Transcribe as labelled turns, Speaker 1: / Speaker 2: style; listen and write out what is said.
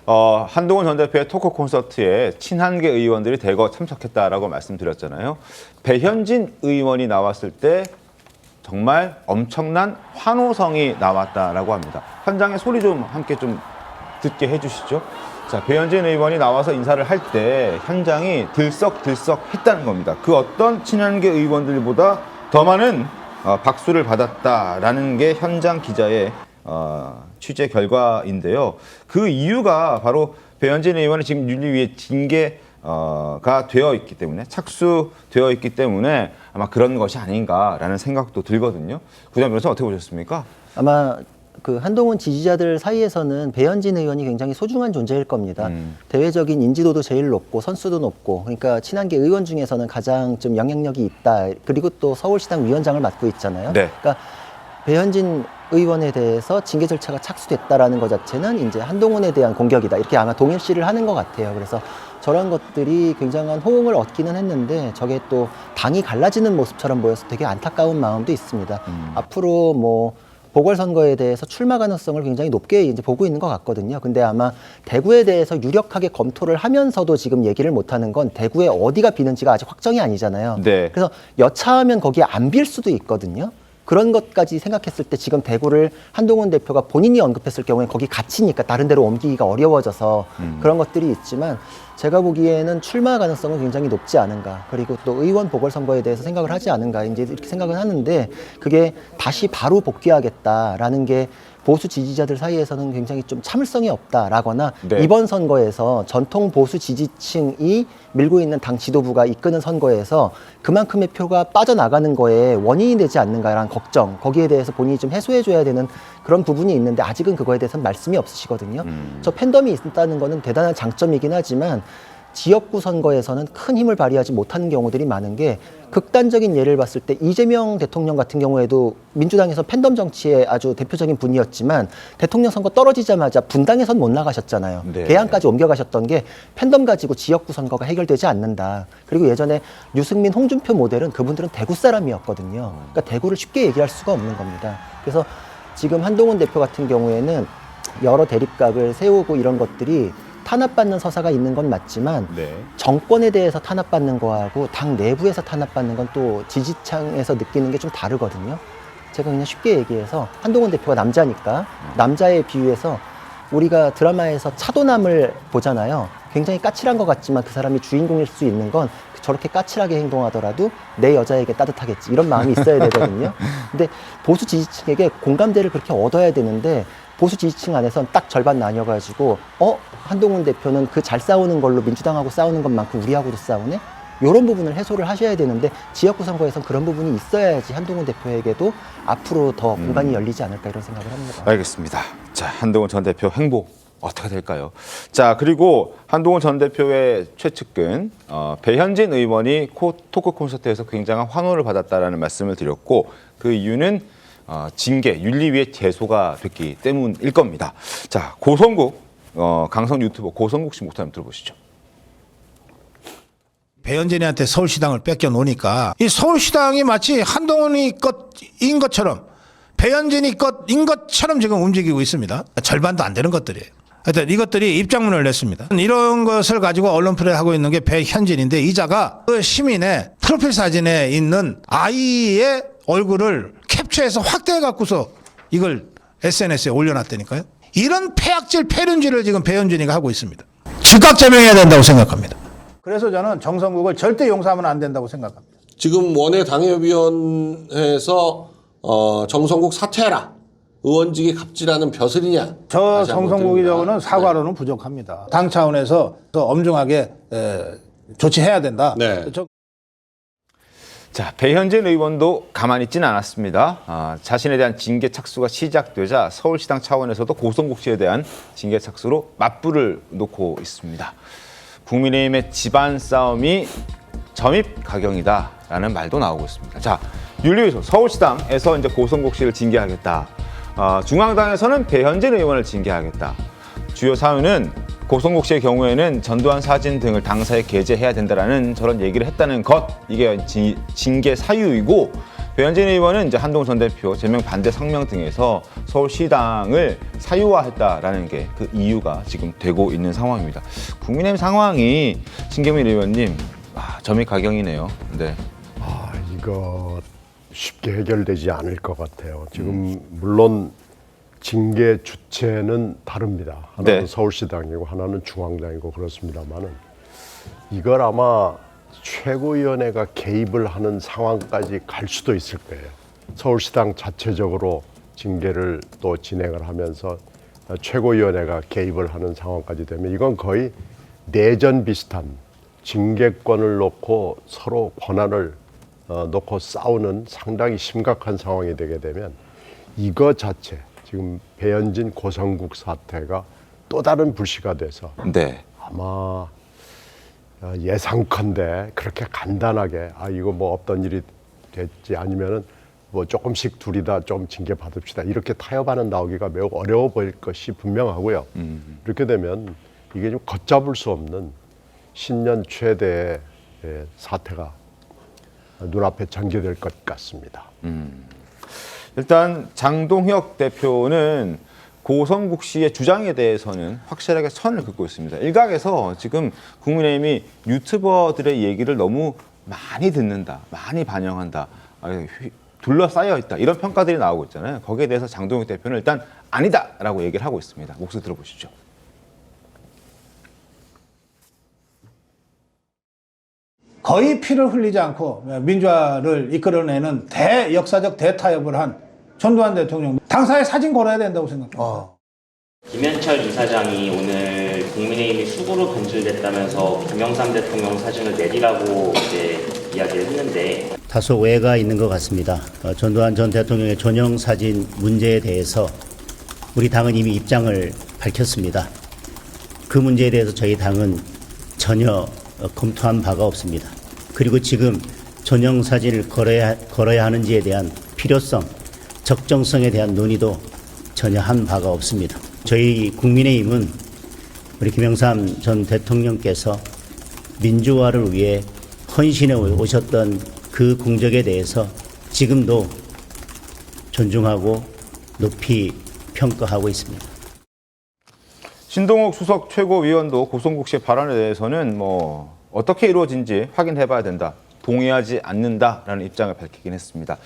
Speaker 1: 한동훈 전 대표의 토크 콘서트에 친한계 의원들이 대거 참석했다라고 말씀드렸잖아요. 배현진 의원이 나왔을 때 정말 엄청난 환호성이 나왔다라고 합니다. 현장의 소리 좀 함께 좀 듣게 해주시죠. 자, 배현진 의원이 나와서 인사를 할 때 현장이 들썩들썩했다는 겁니다. 그 어떤 친한계 의원들보다 더 많은 박수를 받았다라는 게 현장 기자의 취재 결과인데요. 그 이유가 바로 배현진 의원이 지금 윤리위에 징계가 되어 있기 때문에, 착수되어 있기 때문에 아마 그런 것이 아닌가라는 생각도 들거든요. 구장 변호사 어떻게 보셨습니까?
Speaker 2: 아마 그 한동훈 지지자들 사이에서는 배현진 의원이 굉장히 소중한 존재일 겁니다. 대외적인 인지도도 제일 높고 선수도 높고, 그러니까 친한계 의원 중에서는 가장 좀 영향력이 있다. 그리고 또 서울시당 위원장을 맡고 있잖아요.
Speaker 1: 네.
Speaker 2: 그러니까 배현진 의원에 대해서 징계 절차가 착수됐다라는 것 자체는 이제 한동훈에 대한 공격이다. 이렇게 아마 동일시를 하는 것 같아요. 그래서 저런 것들이 굉장한 호응을 얻기는 했는데 저게 또 당이 갈라지는 모습처럼 보여서 되게 안타까운 마음도 있습니다. 앞으로 뭐 보궐선거에 대해서 출마 가능성을 굉장히 높게 이제 보고 있는 것 같거든요. 근데 아마 대구에 대해서 유력하게 검토를 하면서도 지금 얘기를 못하는 건 대구에 어디가 비는지가 아직 확정이 아니잖아요.
Speaker 1: 네.
Speaker 2: 그래서 여차하면 거기에 안 빌 수도 있거든요. 그런 것까지 생각했을 때 지금 대구를 한동훈 대표가 본인이 언급했을 경우에 거기 갇히니까 다른 데로 옮기기가 어려워져서 그런 것들이 있지만 제가 보기에는 출마 가능성은 굉장히 높지 않은가. 그리고 또 의원 보궐선거에 대해서 생각을 하지 않은가. 이제 이렇게 생각은 하는데 그게 다시 바로 복귀하겠다라는 게 보수 지지자들 사이에서는 굉장히 좀 참을성이 없다라거나
Speaker 1: 네.
Speaker 2: 이번 선거에서 전통 보수 지지층이 밀고 있는 당 지도부가 이끄는 선거에서 그만큼의 표가 빠져나가는 거에 원인이 되지 않는가라는 걱정, 거기에 대해서 본인이 좀 해소해줘야 되는 그런 부분이 있는데 아직은 그거에 대해서는 말씀이 없으시거든요. 저 팬덤이 있다는 거는 대단한 장점이긴 하지만 지역구 선거에서는 큰 힘을 발휘하지 못하는 경우들이 많은 게 극단적인 예를 봤을 때 이재명 대통령 같은 경우에도 민주당에서 팬덤 정치의 아주 대표적인 분이었지만 대통령 선거 떨어지자마자 분당에선 못 나가셨잖아요.
Speaker 1: 네.
Speaker 2: 계양까지 옮겨가셨던 게 팬덤 가지고 지역구 선거가 해결되지 않는다. 그리고 예전에 유승민, 홍준표 모델은 그분들은 대구 사람이었거든요. 그러니까 대구를 쉽게 얘기할 수가 없는 겁니다. 그래서 지금 한동훈 대표 같은 경우에는 여러 대립각을 세우고 이런 것들이 탄압받는 서사가 있는 건 맞지만
Speaker 1: 네.
Speaker 2: 정권에 대해서 탄압받는 거하고 당 내부에서 탄압받는 건 또 지지층에서 느끼는 게 좀 다르거든요. 제가 그냥 쉽게 얘기해서 한동훈 대표가 남자니까 남자에 비유해서 우리가 드라마에서 차도남을 보잖아요. 굉장히 까칠한 것 같지만 그 사람이 주인공일 수 있는 건 저렇게 까칠하게 행동하더라도 내 여자에게 따뜻하겠지 이런 마음이 있어야 되거든요. 근데 보수 지지층에게 공감대를 그렇게 얻어야 되는데 보수 지지층 안에서는 딱 절반 나뉘어가지고 한동훈 대표는 그 잘 싸우는 걸로 민주당하고 싸우는 것만큼 우리하고도 싸우네? 이런 부분을 해소를 하셔야 되는데 지역구 선거에선 그런 부분이 있어야지 한동훈 대표에게도 앞으로 더 공간이 열리지 않을까 이런 생각을 합니다.
Speaker 1: 알겠습니다. 자, 한동훈 전 대표 행보 어떻게 될까요? 자, 그리고 한동훈 전 대표의 최측근 배현진 의원이 토크 콘서트에서 굉장한 환호를 받았다라는 말씀을 드렸고 그 이유는 징계, 윤리위에 제소가 됐기 때문일 겁니다. 자, 고성국 강성 유튜버 고성국 씨 목소리 한번 들어보시죠.
Speaker 3: 배현진이한테 서울시당을 뺏겨 놓으니까 이 서울시당이 마치 한동훈이 것인 것처럼 배현진이 것인 것처럼 지금 움직이고 있습니다. 절반도 안 되는 것들이에요. 하여튼 이것들이 입장문을 냈습니다. 이런 것을 가지고 언론 플레이하고 있는 게 배현진인데 이자가 그 시민의 프로필 사진에 있는 아이의 얼굴을 캡처해서 확대해 갖고서 이걸 SNS에 올려놨다니까요. 이런 폐악질 폐륜질을 지금 배현진이가 하고 있습니다. 즉각 제명해야 된다고 생각합니다.
Speaker 4: 그래서 저는 정성국을 절대 용서하면 안 된다고 생각합니다.
Speaker 5: 지금 원외 당협위원회에서 정성국 사퇴해라. 의원직이 갑질하는 벼슬이냐.
Speaker 4: 저 정성국이 저거는 사과로는 부족합니다. 당 차원에서 더 엄중하게 조치해야 된다.
Speaker 5: 네.
Speaker 1: 자, 배현진 의원도 가만히 있지는 않았습니다. 자신에 대한 징계 착수가 시작되자 서울시당 차원에서도 고성국 씨에 대한 징계 착수로 맞불을 놓고 있습니다. 국민의힘의 집안 싸움이 점입 가경이다라는 말도 나오고 있습니다. 자, 윤리위에서 서울시당에서 이제 고성국 씨를 징계하겠다. 중앙당에서는 배현진 의원을 징계하겠다. 주요 사유는 고성국 씨의 경우에는 전두환 사진 등을 당사에 게재해야 된다라는 저런 얘기를 했다는 것, 이게 징계 사유이고 배현진 의원은 이제 한동훈 전 대표 제명 반대 성명 등에서 서울시당을 사유화했다라는 게 그 이유가 지금 되고 있는 상황입니다. 국민의힘 상황이 신경민 의원님 점이 가경이네요. 네.
Speaker 6: 이거 쉽게 해결되지 않을 것 같아요. 지금 물론 징계 주체는 다릅니다. 하나는
Speaker 1: 네.
Speaker 6: 서울시당이고 하나는 중앙당이고 그렇습니다만은 이걸 아마 최고위원회가 개입을 하는 상황까지 갈 수도 있을 거예요. 서울시당 자체적으로 징계를 또 진행을 하면서 최고위원회가 개입을 하는 상황까지 되면 이건 거의 내전 비슷한 징계권을 놓고 서로 권한을 놓고 싸우는 상당히 심각한 상황이 되게 되면 이거 자체 지금 배현진 고성국 사태가 또 다른 불씨가 돼서
Speaker 1: 네.
Speaker 6: 아마 예상컨대 그렇게 간단하게 이거 뭐 없던 일이 됐지 아니면은 뭐 조금씩 둘이 다 좀 징계 받읍시다 이렇게 타협하는 나오기가 매우 어려워 보일 것이 분명하고요. 이렇게 되면 이게 좀 걷잡을 수 없는 신년 최대의 사태가 눈앞에 전개될 것 같습니다.
Speaker 1: 일단 장동혁 대표는 고성국 씨의 주장에 대해서는 확실하게 선을 긋고 있습니다. 일각에서 지금 국민의힘이 유튜버들의 얘기를 너무 많이 듣는다, 많이 반영한다, 둘러싸여 있다 이런 평가들이 나오고 있잖아요. 거기에 대해서 장동혁 대표는 일단 아니다라고 얘기를 하고 있습니다. 목소리 들어보시죠.
Speaker 4: 거의 피를 흘리지 않고 민주화를 이끌어내는 대역사적 대타협을 한 전두환 대통령 당사에 사진 걸어야 된다고 생각합니다.
Speaker 7: 김현철 이사장이 오늘 국민의힘이 수구로 변질됐다면서 김영삼 대통령 사진을 내리라고 이제 이야기를 했는데
Speaker 8: 다소 오해가 있는 것 같습니다. 전두환 전 대통령의 전용 사진 문제에 대해서 우리 당은 이미 입장을 밝혔습니다. 그 문제에 대해서 저희 당은 전혀 검토한 바가 없습니다. 그리고 지금 전용 사진을 걸어야 하는지에 대한 필요성, 적정성에 대한 논의도 전혀 한 바가 없습니다. 저희 국민의힘은 우리 김영삼 전 대통령께서 민주화를 위해 헌신해 오셨던 그 공적에 대해서 지금도 존중하고 높이 평가하고 있습니다.
Speaker 1: 신동욱 수석 최고위원도 고성국 씨의 발언에 대해서는 뭐 어떻게 이루어진지 확인해봐야 된다, 동의하지 않는다라는 입장을 밝히긴 했습니다.